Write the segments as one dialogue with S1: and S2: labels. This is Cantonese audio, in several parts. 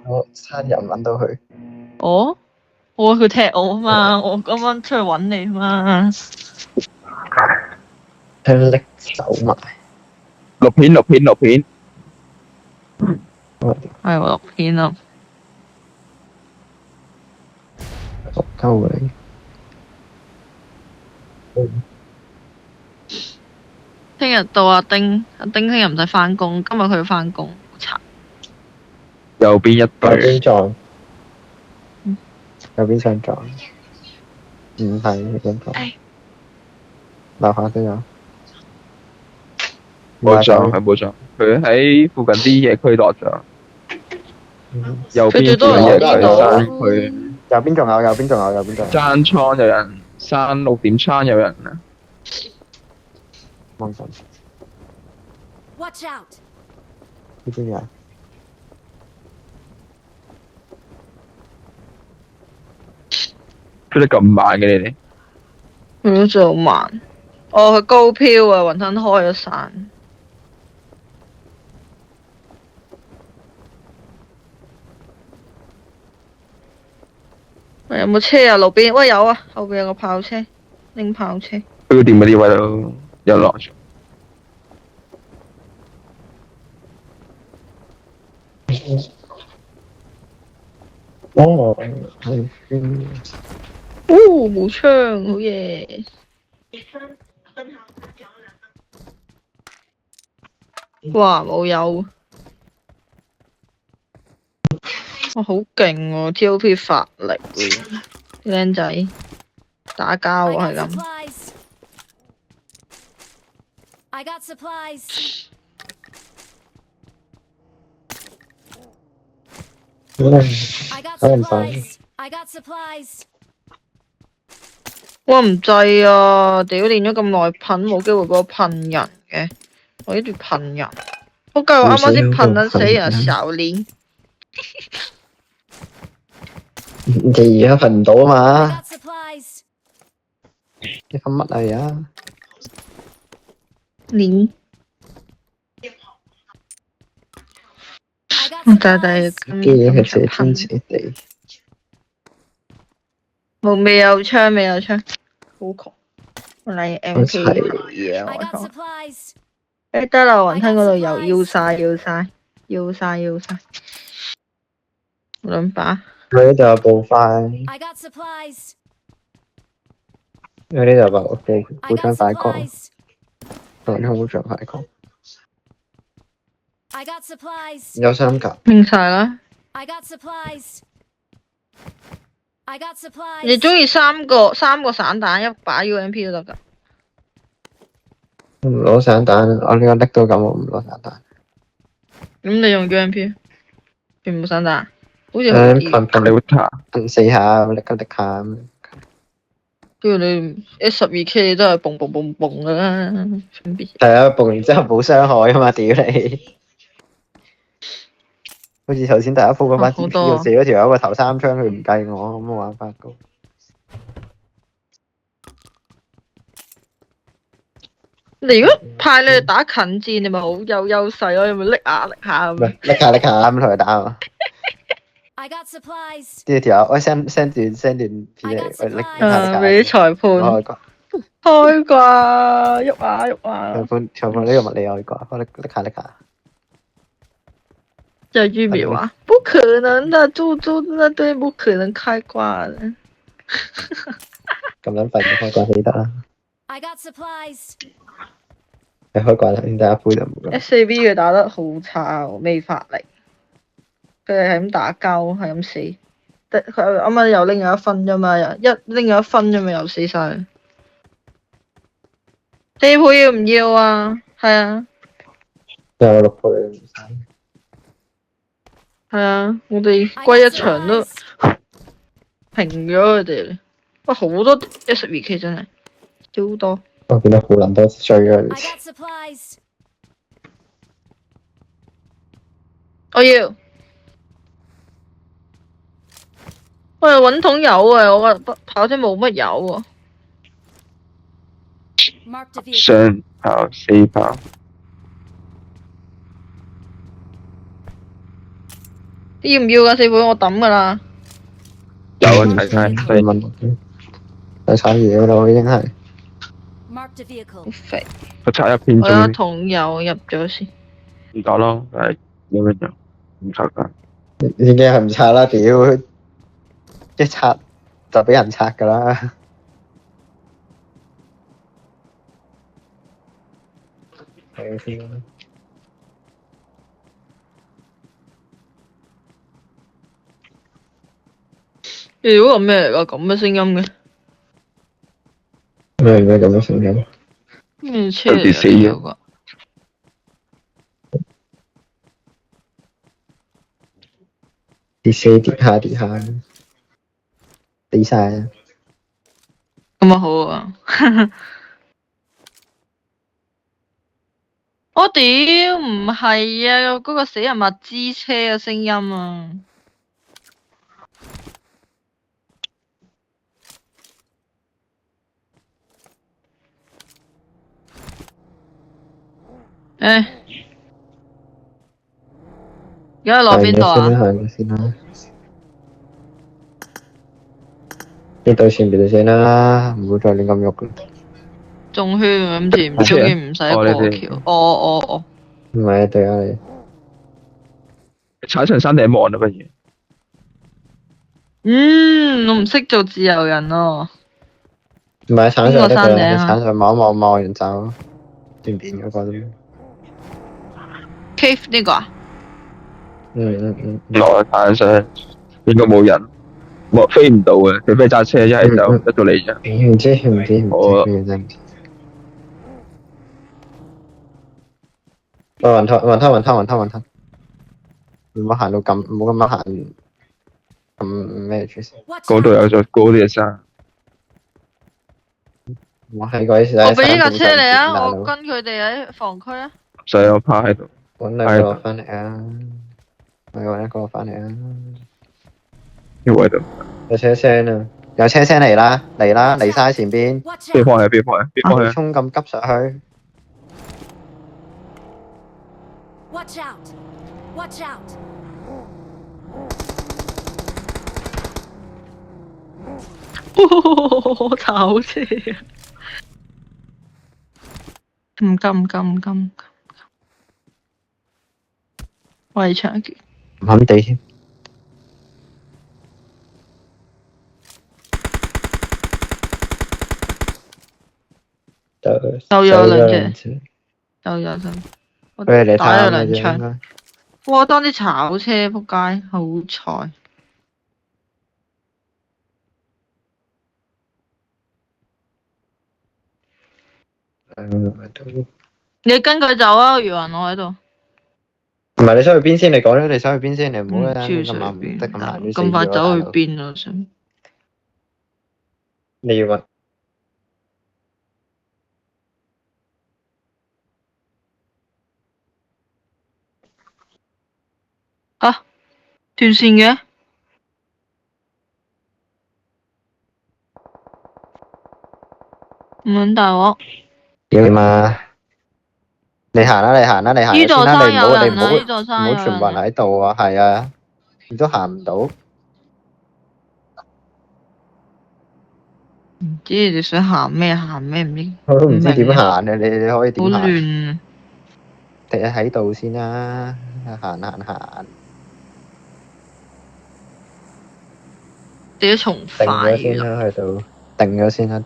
S1: 我差啲人揾到佢。
S2: 我佢踢我啊嘛，我啱啱出去揾你嘛。
S1: 佢拎走埋。
S3: 六片。
S2: 係我6片啦。
S1: 熟鳩你。
S2: 聽日到阿丁聽日唔使返工，今日佢要返工，好慘。
S3: 右邊一
S1: 右
S3: 隊。
S1: 邊撞。右邊想撞。唔係右邊撞。樓下都有。
S3: 冇撞，佢喺附近啲野區落咗。右邊附近野區山區。
S1: 右邊仲有。
S3: 山倉有人，山6點餐有人啊。
S1: 望緊。
S4: Watch out！
S1: 呢邊有。
S3: 飛得咁慢嘅你哋？
S2: 佢都做慢。佢高飄啊，雲吞開咗傘。喂，有冇車啊？路邊？喂，有啊，後邊有個炮車，拎炮車。
S3: 去個電嗰啲位度有落咗。
S1: 係。
S2: 冇槍，好嘢。哇，冇有。哇，好勁喎 ！TOP 發力喎，啲僆仔打交喎，係咁。
S4: I got supplies. I got supplies.
S2: 哇，唔制啊！屌練咗咁耐噴，冇機會俾我噴人嘅。我呢度噴人，我計我啱啱先噴緊死人小臉。
S1: 你而家噴唔到啊嘛？你噴乜啊而家？
S2: 臉。我大咁
S1: 啲嘢係天斜地。
S2: 未有槍，好窮。我嚟 MP 嘢我錯。得啦，雲吞嗰度又要晒。2把。
S1: 佢呢度有步快。佢呢度有步槍快攻。同埋好長快攻。有3格。
S2: 明晒啦。你中意3個散彈1把 UMP 都得㗎。
S1: 唔攞散彈，我呢個拎到咁，我唔攞散彈。
S2: 咁你用 UMP？ 全部散彈？好似
S1: 噴4下，拎下咁。
S2: 叫你 S12K 都係蹦㗎啦，分別。
S1: 係啊，蹦完之後冇傷害啊嘛，屌你！好似頭先第一鋪嗰把 DP 要射咗條友個頭3槍，佢唔計我，咁冇玩法噶。
S2: 你如果派你去打近戰，你咪好有優勢咯，你咪拎下咁。
S1: 拎下咁同佢打啊！呢條友，我 send 段片嚟，喂拎下。
S2: 俾裁判開掛，喐下。
S1: 裁判呢個物理開掛，我拎下。
S2: 就玉米話不可能的，豬那堆不可能開掛的。
S1: 咁撚快就開掛起得啦。你開掛頭先第一鋪就冇啦。
S2: S4B 佢打得好差，未發力。佢係咁打交，係咁死。佢啱啱又拎咗1分啫嘛，拎咗1分啫嘛，又死晒。4倍要唔要啊？係啊。
S1: 有6倍唔使。
S2: 係啊，我哋歸一場都平咗佢哋。哇，好多 S12K 真係，超多。
S1: 我見到好撚多追咗。
S2: 我要。喂，揾桶油啊！我個跑車冇乜油喎。
S3: 雙跑4跑。
S2: 要唔要㗎4本？我抌㗎啦。
S3: 有啊，睇晒，
S1: 你
S3: 睇
S1: 問睇晒嘢咯，已經係。
S4: Marked a vehicle.
S2: 好肥。
S3: 我插一片
S2: 我有
S3: 鐘
S2: 桶油入咗先。
S3: 唔得咯，係有咩樣唔拆㗎？
S1: 已經係唔拆啦，屌！一拆就俾人拆㗎啦。係先啦。
S2: 屌個咩嚟㗎？咁嘅聲音嘅
S1: 咩咁嘅聲音？
S2: 咩車嚟㗎？有個
S1: 跌死跌下跌下，死晒啊！
S2: 咁啊好啊！我屌唔係啊！嗰個死人物支車嘅聲音啊！誒，而家攞邊度啊？
S1: 行咗先啦，呢對前邊度先啦，唔好再亂咁喐啦。
S2: 中圈咁前終於唔使過橋。哦。
S1: 唔係對啊你。
S3: 踩上山頂望啊，不如。
S2: 我唔識做自由人咯。
S1: 唔係鏟上得㗎啦，
S2: 邊個山頂啊
S1: 你鏟上望完走，前邊嗰個啫。
S2: Cave 呢個啊？
S3: 落去踩上，應該冇人，冇飛唔到嘅，除非揸車一係就一到嚟啫。
S1: 唔知真唔知。雲吞，唔好行到咁，唔好咁樣行咁咩住先。
S4: Watch
S3: 嗰度
S4: out.
S3: 有座高啲嘅山，
S1: 我喺嗰啲
S2: 我俾呢架車你啊！我跟佢哋喺防區啊！
S3: 所以我趴喺度。
S1: 揾兩個翻嚟啊！我揾一個翻嚟啊！
S3: 呢位度，
S1: 有車聲啊！有車聲嚟啦，嚟晒前邊，
S4: Watch
S3: 邊
S4: out.
S3: 方向？邊方向？邊方向？
S1: 衝咁急上去。
S4: Watch out. Watch out.
S2: 炒車啊！唔急，圍牆嘅。
S1: 唔肯地添。
S2: 就有兩隻，就有就。我打咗兩槍。哇！當啲炒車，仆街，好彩。你跟佢走啊，余雲，我喺度。
S1: 唔係你想去邊先？你講咗你想去邊先？你唔好咧
S2: 咁
S1: 慢唔得咁慢，
S2: 咁快走去邊啊？想
S1: 你要問
S2: 啊？斷線嘅？唔撚大鑊。
S1: 點啊？你行啦，你行啦，
S2: 呢座
S1: 先啦，
S2: 山有人啊！
S1: 唔
S2: 呢座山有
S1: 好全部人
S2: 人啊！
S1: 喺度啊，係啊，你都行唔到。
S2: 唔知你想行咩唔知。
S1: 我都唔知點行啊！你可以
S2: 好
S1: 點行？
S2: 亂啊！
S1: 停喺度先啦，行。
S2: 自己重快
S1: 定咗先啦，喺度定咗先啦。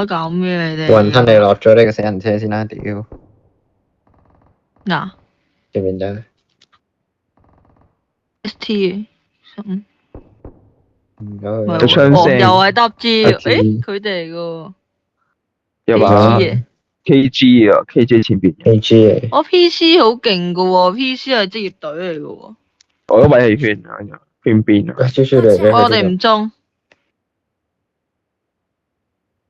S2: 搞咩你哋？
S1: 雲吞你落咗呢個死人車先啦，屌！
S2: 嗱
S1: 見唔見到？
S2: ，ST 15
S1: 有
S3: 個槍聲
S2: 又係搭字，
S1: 搭字
S2: 誒佢哋噶
S3: 有把
S2: KG
S3: KG 啊，KG 前邊。
S1: AG 嚟，
S2: 我 PC 好勁噶喎，PC 係職業隊嚟噶喎，
S3: 我都位氣圈啊，圈邊啊。
S1: 朱嚟嘅。
S2: 我哋唔中。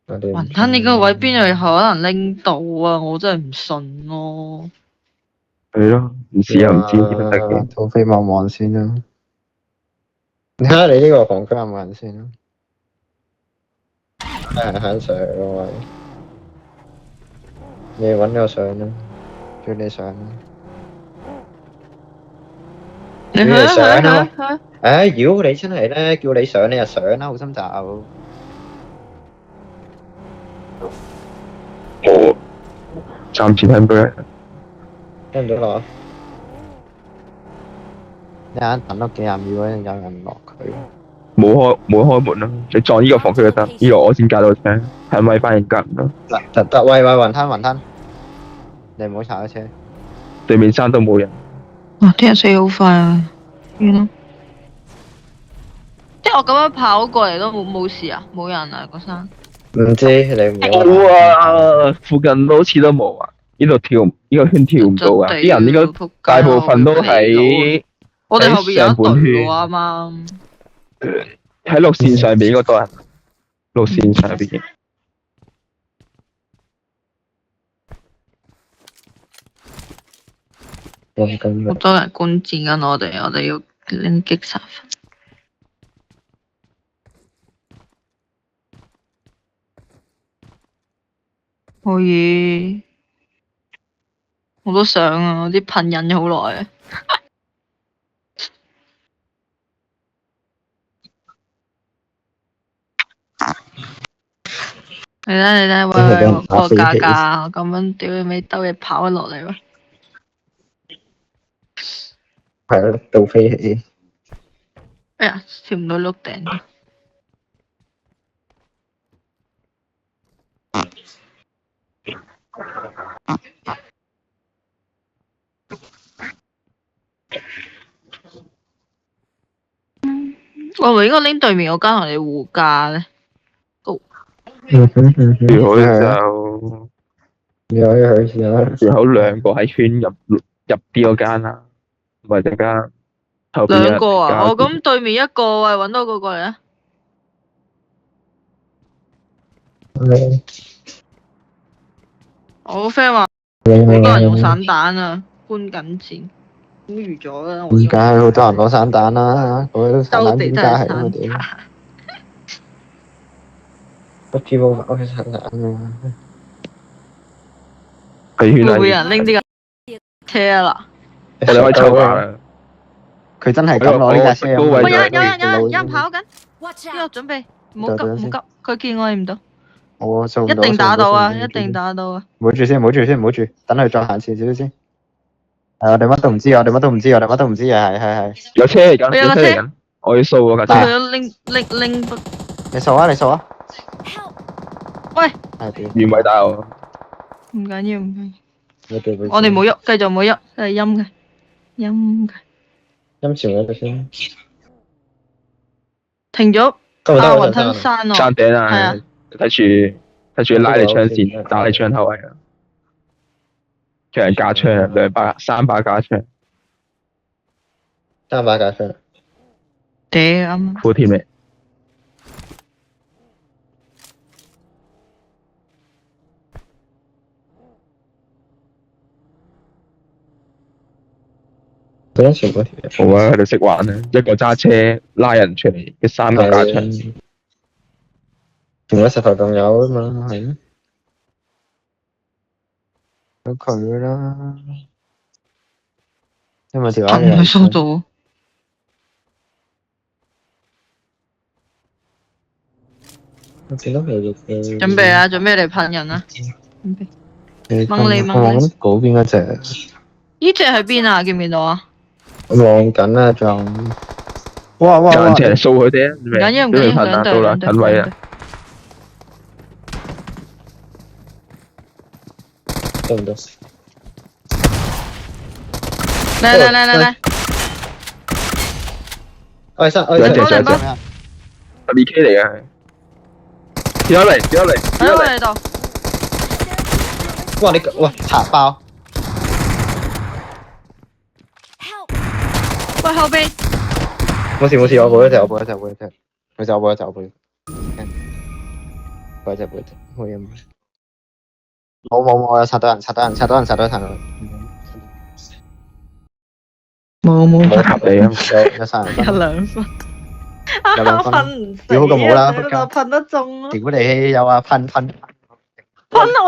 S2: 雲吞呢個位邊度可能拎到啊？我真係唔信咯。
S3: 係咯，唔試又唔知點得嘅。
S1: 土飛望望先啦。你睇下你呢個防區有冇人先啦？喺上個位，你揾個上啦，叫你上啦。
S2: 你去啊去啊去啊去啊！
S1: 誒，如果你真係咧，叫你上你就上啦，好心就。
S3: 我暫時聽唔到嘅。
S1: 聽唔到落。你啱等多幾廿秒咧，有人落佢。
S3: 冇開門啦，你撞呢個房區就得，呢個我先隔到聲，係咪反應隔唔到？
S1: 得，喂，雲吞，你唔好炒車。
S3: 對面山都冇人。
S2: 哇！聽日死好快啊！完啦。即係我咁樣跑過嚟都冇事啊，冇人啊個山。
S1: 唔知你唔
S3: 冇啊！附近好似都冇啊！呢度跳呢個圈跳唔到啊！啲人應該大部分都喺
S2: 我哋後邊有一隊
S3: 上半圈
S2: 喎啱啱。
S3: 喺路線上面應該都係路線上邊。
S2: 好多人觀戰緊我哋要拎擊殺分。可以，我都想啊！我啲噴印咗好耐啊。你睇，喂，我價格咁樣屌你尾兜嘢跑咗落嚟喎。
S1: 係啊，倒飛起。
S2: 哎呀，跳唔到碌頂。我係咪應該拎對面嗰間同你互價咧？
S3: 最好就
S1: 有去試下。
S3: 最好兩個喺圈入啲嗰間啦，唔係陣間後邊
S2: 兩個啊！我咁對面一個喂，揾多個過嚟啊！我個 friend 話好多人用散彈啊，觀緊戰。咁預咗啦，
S1: 而家係好多人攞散彈啦，嗰啲散彈專家係咁啊屌！不知冇攞嘅散彈啊！
S3: 喺圈
S2: 會唔會有人拎呢架車啦？
S3: 我哋可以抽下啦。
S1: 佢真係咁攞呢架車啊！
S2: 喂，有人跑緊，
S4: Watch
S2: 呢個
S4: out!
S2: 準備，唔好急唔好急，佢見我哋唔到，
S1: 我掃唔到
S2: 一定打到啊！一定打到啊！
S1: 唔好住先，等佢再行前少少先。係我哋乜都唔知，係
S3: 有車嚟緊，
S2: 有架車
S3: 嚟緊，我要掃嗰架車。
S2: 佢咗拎，
S1: 你掃啊！
S4: Help!
S2: 喂，
S1: 係屌！
S3: 原位打我。
S2: 唔緊要唔緊要，
S1: 我哋
S2: 我哋冇喐，繼續冇喐，係陰嘅。
S1: 陰潮嗰度先。
S2: 停咗阿雲吞山咯，
S3: 山頂
S2: 係
S3: 啊
S2: 啊！
S3: 睇住拉你槍線，打你槍口位啊！叫人加槍啊，3把加槍，
S1: 3把架槍。
S2: 屌啱。
S3: 好甜味。
S1: 嗰陣時嗰條
S3: 好啊，喺度識玩啊！一個揸車拉人出嚟嘅3個加槍，
S1: 同我石頭仲有啊嘛，係咩？有佢啦，因為條
S2: 咁嘅速度，
S1: 我見到佢
S2: 準備啊！準備嚟噴人啊！準備。掹你
S1: 嗰邊嗰隻，
S2: 呢隻喺邊啊？見唔見到啊？
S1: 我望緊啊，仲哇！
S3: 有人嚟掃佢哋啊！唔
S2: 唔緊要，兩隊
S3: 到啦，近位啊！
S1: 得唔得？
S2: 嚟！
S1: 喂，生，
S3: 兩隻
S2: 幫你
S3: 12K 嚟嘅，跳咗嚟，
S2: 喺我哋度。
S1: 哇！你哇拆爆！
S4: Help!
S2: 喂，後邊
S1: 冇事，我補一隻，佢就我冇嘢冇，有殺到人，
S2: 冇
S3: 冇合理啊！
S1: 有殺人
S2: 有2分。
S1: 有兩分
S2: 噴唔死
S1: 屌咁好啦
S2: 啊！你老豆噴得中咯，
S1: 屌你有啊噴噴
S2: 噴我